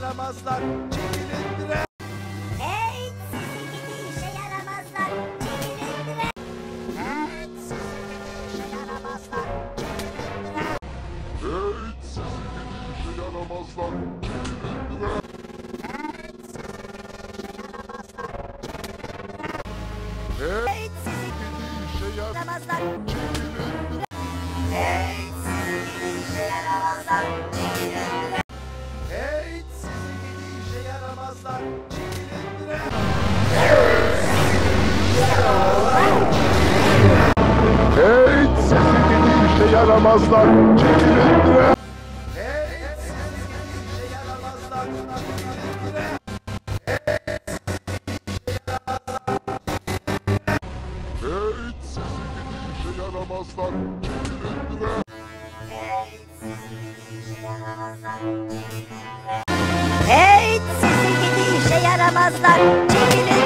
yaramazlar. Çekilin bre. Hey sizi gidi işe yaramazlar. Çekilin bre. Hey sizi gidi işe yaramazlar. Çekilin bre. Hey sizi gidi işe yaramazlar. Çekilin bre. Hey sizi gidi işe yaramazlar. Çekilin bre. Hey sizi gidi işe yaramazlar. Çekilin bre. Hey sizi gidi işe yaramazlar. Çekilin bre. Hey sizi gidi işe yaramazlar. Çekilin bre. Hey sizi gidi işe yaramazlar. Çekilin bre. Hey sizi gidi işe yaramazlar. Çekilin bre. Hey sizi gidi işe yaramazlar. Çekilin